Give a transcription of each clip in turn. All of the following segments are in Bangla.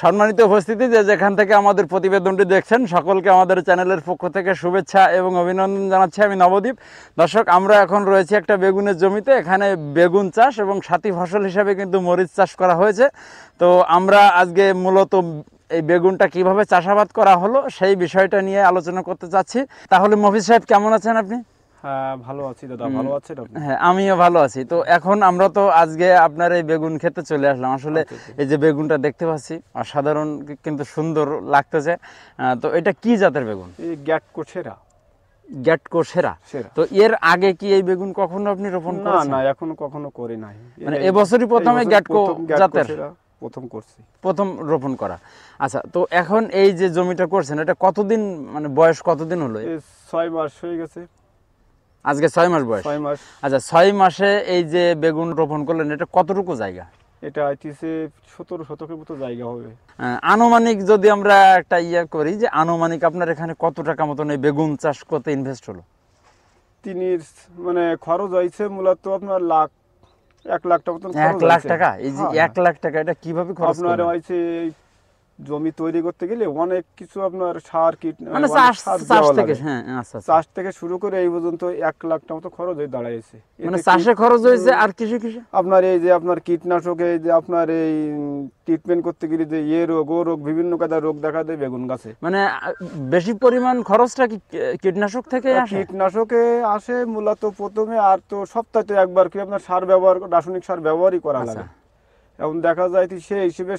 সম্মানিত উপস্থিতি, যে যেখান থেকে আমাদের প্রতিবেদনটি দেখছেন, সকলকে আমাদের চ্যানেলের পক্ষ থেকে শুভেচ্ছা এবং অভিনন্দন জানাচ্ছি। আমি নবদ্বীপ। দর্শক, আমরা এখন রয়েছি একটা বেগুনের জমিতে। এখানে বেগুন চাষ এবং সাথী ফসল হিসাবে কিন্তু মরিচ চাষ করা হয়েছে। তো আমরা আজকে মূলত এই বেগুনটা কিভাবে চাষাবাদ করা হলো সেই বিষয়টা নিয়ে আলোচনা করতে চাচ্ছি। তাহলে মফিজ সাহেব, কেমন আছেন আপনি? হ্যাঁ, ভালো আছি দাদা। ভালো আছেন আপনি? হ্যাঁ, আমিও ভালো আছি। তো এখন আমরা তো আজকে আপনার এই বেগুন খেতে চলে আসলাম। আসলে এই যে বেগুনটা দেখতে পাচ্ছি, অসাধারণ কিন্তু সুন্দর লাগতেছে। তো এটা কি জাতের বেগুন? এই গ্যাটকো সেরা। গ্যাটকো সেরা। তো এর আগে কি এই বেগুন কখনো আপনি রোপণ না করেছেন? না, এখনো কখনো করি নাই। মানে এবছরই প্রথমে গ্যাটকো জাতের প্রথম করছি, প্রথম রোপণ করা। আচ্ছা, তো এখন এই যে জমিটা করছেন, এটা কতদিন, মানে বয়স কতদিন হলো? 6 মাস হয়ে গেছে। আজকে 6 মাস বয়স। 6 মাস। আচ্ছা, 6 মাসে এই যে বেগুন রোপণ করলেন, এটা কতটুকু জায়গা? এটা আইতেছে 17 শতকের মতো জায়গা হবে। আনুমানিক যদি আমরা একটা করি, যে আনুমানিক আপনার এখানে কত টাকা মতন এই বেগুন চাষ করতে ইনভেস্ট হলো? তিনির মানে খরচ হয়েছে মূলত আপনার 1 লাখ টাকা মতন। 1 লাখ টাকা? এই যে 1 লাখ টাকা, এটা কিভাবে খরচ আপনার করলেন? হয়েছে জমি তৈরি করতে গেলে অনেক কিছু আপনার সার কীট, মানে চাষ থেকে শুরু করে এই পর্যন্ত 1 লাখ টাকা মতো খরচ হয়ে দাঁড়াইছে। মানে চাষে খরচ হয়েছে, আর কিছু আপনার এই যে আপনার কীটনাশক, এই যে আপনার এই ট্রিটমেন্ট করতে গেলে যে রোগ ও রোগ, বিভিন্ন কাদা রোগ দেখা দেয় বেগুন গাছে। মানে বেশি পরিমাণ খরচটা কি কীটনাশক থেকে আসে? কীটনাশকে আসে মূলত প্রথমে, আর তো সপ্তাহে একবার কি আপনার সার ব্যবহার, রাসায়নিক সার ব্যবহারই করা লাগে। এখন দেখা যায় সেই হিসেবে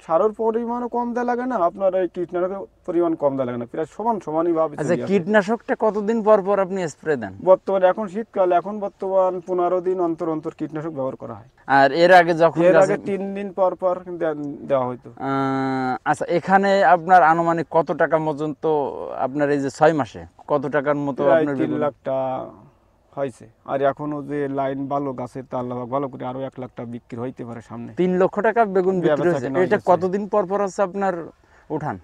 সারের পরিমাণও কম দেওয়া লাগে না, আপনার এই কীটনাশকের পরিমাণ কম দেওয়া লাগে না, প্রায় সমানই ভাবে। আচ্ছা, কীটনাশকটা কতদিন পর পর আপনি স্প্রে দেন? বর্তমানে এখন শীতকাল, এখন বর্তমান 15 দিন অন্তর অন্তর কীটনাশক ব্যবহার করা হয়। আর এর আগে 3 দিন পর পর দেওয়া হয়তো। আচ্ছা, এখানে আপনার আনুমানিক কত টাকা পর্যন্ত আপনার এই যে 6 মাসে কত টাকার মতো আপনার 3 লাখ টাকা হয়েছে। আর এখনো যে লাইন ভালো গাছের, তার ভালো করে আরো 1 লাখ টাকা বিক্রি হইতে পারে সামনে। 3 লক্ষ টাকা বেগুন বিক্রি হয়েছে। এটা কতদিন পর পর আছে আপনার উঠান?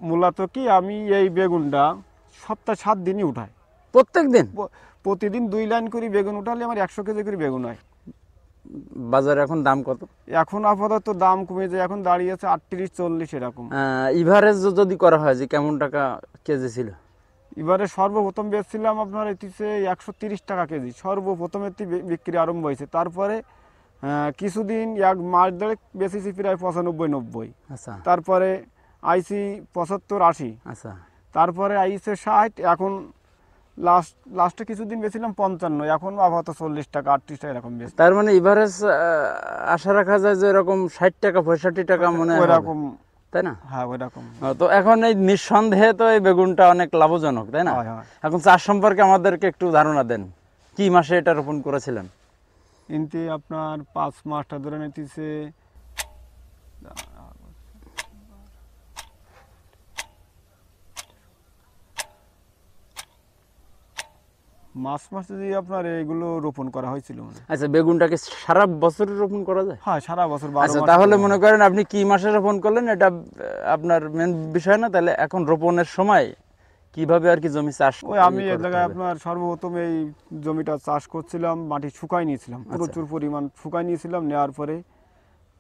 মূলত কি, আমি এই বেগুনটা সপ্তাহে 7 দিনই উঠাই। প্রত্যেক দিন? প্রতিদিন 2 লাইন করে বেগুন উঠালে আমার 100 কেজি করে বেগুন হয়। বাজারে এখন দাম কত? এখন আপাতত দাম কমে যায়, এখন দাঁড়িয়েছে 38-40 এরকম। এভারেজ যদি করা হয়, যে কেমন টাকা কেজি ছিল? এবারে সর্বপ্রথম বেচছিলাম আপনার এটিতে 130 টাকা কেজি, সর্বপ্রথম এটি বিক্রি আরম্ভ হয়েছে। তারপরে কিছুদিন 1 মাস ধরে বেচেছি প্রায় 95-90। আচ্ছা। তারপরে আইসি 75-80। আচ্ছা। তারপরে আইসে 60। এখন লাস্টে কিছুদিন বেছিলাম 55, এখন আপাতত 40 টাকা 38 টাকা এরকম বেশি। তার মানে এভারেজ আশা রাখা যায় যে এরকম 60 টাকা 65 টাকা মনে হয় এরকম, তাই না? হ্যাঁ, ওইরকম। তো এখন এই নিঃসন্দেহে তো এই বেগুনটা অনেক লাভজনক, তাই না? এখন চাষ সম্পর্কে আমাদেরকে একটু ধারণা দেন। কি মাসে এটা রোপণ করেছিলেন? কিন্তু আপনার 5 মাসটা ধরে নিতেছে মাসে যে আপনার এইগুলো রোপণ করা হয়েছিল। আচ্ছা, বেগুনটাকে সারা বছর রোপণ করা যায়? হ্যাঁ, সারা বছর। আচ্ছা, তাহলে মনে করেন আপনি কি মাসে রোপণ করলেন এটা আপনার মেন বিষয় না। তাহলে এখন রোপণের সময় কিভাবে আর কি জমি চাষ? আমি এই জায়গায় আপনার সর্বপ্রথম এই জমিটা চাষ করছিলাম, মাটি শুকাই নিয়েছিলাম, প্রচুর পরিমাণ শুকাই নিয়েছিলাম। নেওয়ার পরে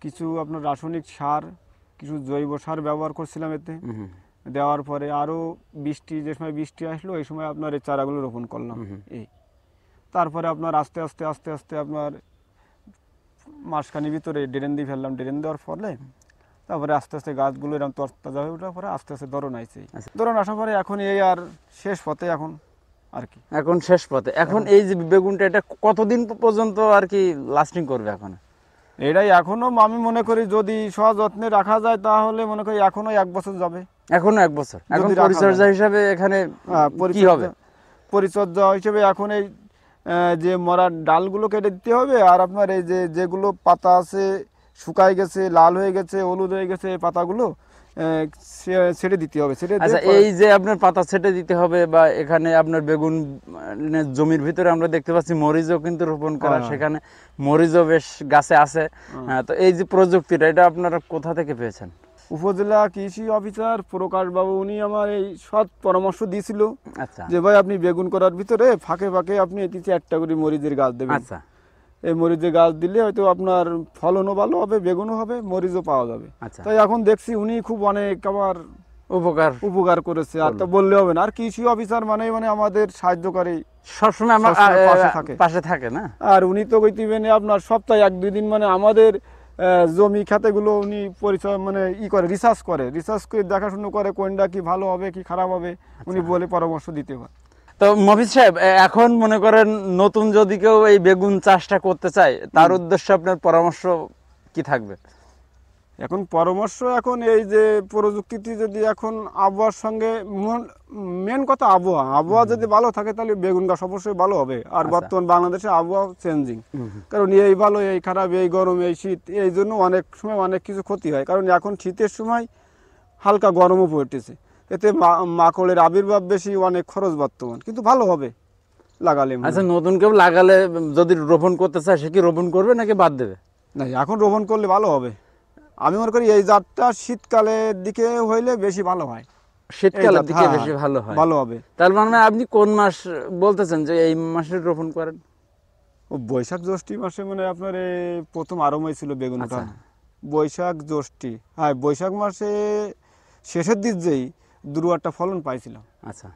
কিছু আপনার রাসায়নিক সার, কিছু জৈব সার ব্যবহার করছিলাম এতে। দেওয়ার পরে আরো যে সময় বৃষ্টি আসলো, এই সময় আপনার এই চারাগুলো রোপণ করলাম। তারপরে আপনার আস্তে আস্তে আপনার মাসখানির ভিতরে ড্রেন দিয়ে ফেললাম। ড্রেন দেওয়ার ফলে তারপরে আস্তে আস্তে গাছগুলো এরকম তরতাজা হয়ে ওঠার পরে আস্তে আস্তে ধরন আইছে। ধরন আসার পরে এখন এই আর শেষ পথে এখন আর কি। এখন শেষ পথে। এখন এই যে বেগুনটা, এটা কতদিন পর্যন্ত আর কি লাস্টিং করবে? এখন এটাই এখনো আমি মনে করি যদি সযত্নে রাখা যায় তাহলে মনে করি এখনো 1 বছর যাবে। এখনো 1 বছর? এখন পরিচর্যা হিসাবে এখানে কি হবে? পরিচর্যা হিসেবে এখন এই যে মরা ডালগুলো কেটে দিতে হবে, আর আপনার এই যেগুলো পাতা আছে শুকাই গেছে, লাল হয়ে গেছে, হলুদ হয়ে গেছে, পাতাগুলো ছেড়ে দিতে হবে। আচ্ছা, এই যে আপনার পাতা ছেটে দিতে হবে, বা এখানে আপনার বেগুন জমির ভিতরে আমরা দেখতে পাচ্ছি মরিচও কিন্তু রোপণ করা, সেখানে মরিচও বেশ গাছে আছে। তো এই যে প্রযুক্তিটা, এটা আপনারা কোথা থেকে পেয়েছেন? উপজেলা কৃষি অফিসার প্রকাশ বাবু, উনি আমার এই সৎ পরামর্শ দিয়েছিল। আচ্ছা। যে ভাই আপনি বেগুন করার ভিতরে ফাঁকে ফাঁকে আপনি এটিতে 1টা করে মরিচের গাছ দেবেন। আচ্ছা। এই মরিচের গাছ দিলে হয়তো আপনার ফলনও ভালো হবে, বেগুনও হবে, মরিচও পাওয়া যাবে। আচ্ছা, তাই এখন দেখছি উনি খুব অনেক আমার উপকার করেছে, আর তো বললে হবে না। আর কৃষি অফিসার মানে আমাদের সাহায্যকারী, সবসময় আমার সবসময় পাশে থাকে। পাশে থাকে না। আর উনি তো কইতিবেন আপনার সপ্তাহে 1-2 দিন মানে আমাদের জমি খাতেগুলো উনি পরিচয় মানে রিসার্চ করে দেখাশুনো করে কোনটা কি ভালো হবে কি খারাপ হবে, উনি বলে পরামর্শ দিতে পারে। তো মফিজ সাহেব, এখন মনে করেন নতুন যদি কেউ এই বেগুন চাষটা করতে চায়, তার উদ্দেশ্যে আপনার পরামর্শ কি থাকবে? এখন পরামর্শ, এখন এই যে প্রযুক্তিতে যদি এখন আবহাওয়ার সঙ্গে মেন কথা আবহাওয়া যদি ভালো থাকে তাহলে বেগুন গাছ অবশ্যই ভালো হবে। আর আচ্ছা। বর্তমান বাংলাদেশে আবহাওয়া চেঞ্জিং, কারণ এই ভালো এই খারাপ, এই গরম এই শীত, এই জন্য অনেক সময় অনেক কিছু ক্ষতি হয়। কারণ এখন শীতের সময় হালকা গরমও পড়তেছে, এতে মাকড়ের আবির্ভাব বেশি, অনেক খরচ বর্তমান, কিন্তু ভালো হবে লাগালে। আচ্ছা, নতুন কেউ লাগালে যদি রোপণ করতে চায়, সে কি রোপণ করবে নাকি বাদ দেবে? না, এখন রোপণ করলে ভালো হবে। আমি মনে করি এই জাতটা শীতকালের দিকে হইলে বেশি ভালো হয়। শীতকালের দিকে বেশি ভালো হয়, ভালো হবে। তার মানে আপনি কোন মাস বলতেছেন যে এই মাসে রোপণ করেন? ও বৈশাখ জ্যৈষ্ঠী মাসে মানে আপনার এই প্রথম আরম্ভ হয়েছিল বেগুন ওঠা। আচ্ছা। বৈশাখ জ্যৈষ্ঠী, হ্যাঁ বৈশাখ মাসে শেষের দিক যেই দুর্বারটা ফলন পাইছিলাম। আচ্ছা,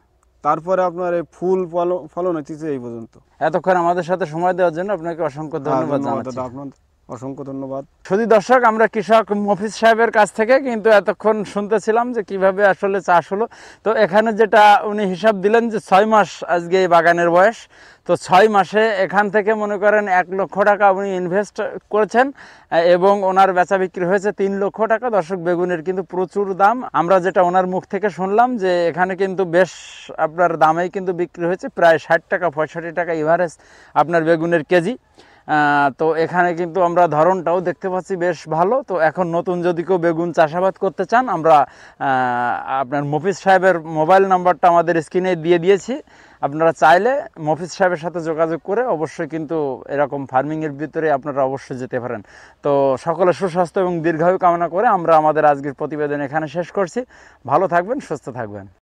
তারপরে আপনার এই ফুল ফলন হচ্ছে এই পর্যন্ত। এতক্ষণ আমাদের সাথে সময় দেওয়ার জন্য আপনাকে অসংখ্য ধন্যবাদ জানাচ্ছি। দাদা, আপনার অসংখ্য ধন্যবাদ। শুধু দর্শক, আমরা কৃষক মফিজ সাহেবের কাছ থেকে কিন্তু এতক্ষণ শুনতেছিলাম যে কিভাবে আসলে চাষ হলো। তো এখানে যেটা উনি হিসাব দিলেন যে 6 মাস আজকে এই বাগানের বয়স, তো 6 মাসে এখান থেকে মনে করেন 1 লক্ষ টাকা উনি ইনভেস্ট করেছেন এবং ওনার বেচা বিক্রি হয়েছে 3 লক্ষ টাকা। দর্শক, বেগুনের কিন্তু প্রচুর দাম, আমরা যেটা ওনার মুখ থেকে শুনলাম যে এখানে কিন্তু বেশ আপনার দামেই কিন্তু বিক্রি হয়েছে, প্রায় 60 টাকা 65 টাকা এভারেজ আপনার বেগুনের কেজি। তো এখানে কিন্তু আমরা ধরনটাও দেখতে পাচ্ছি বেশ ভালো। তো এখন নতুন যদি কেউ বেগুন চাষাবাদ করতে চান, আমরা আপনার মফিজ সাহেবের মোবাইল নাম্বারটা আমাদের স্ক্রিনে দিয়ে দিয়েছি। আপনারা চাইলে মফিজ সাহেবের সাথে যোগাযোগ করে অবশ্যই কিন্তু এরকম ফার্মিংয়ের ভিতরে আপনারা অবশ্যই যেতে পারেন। তো সকলের সুস্বাস্থ্য এবং দীর্ঘায়ু কামনা করে আমরা আমাদের আজকের প্রতিবেদন এখানে শেষ করছি। ভালো থাকবেন, সুস্থ থাকবেন।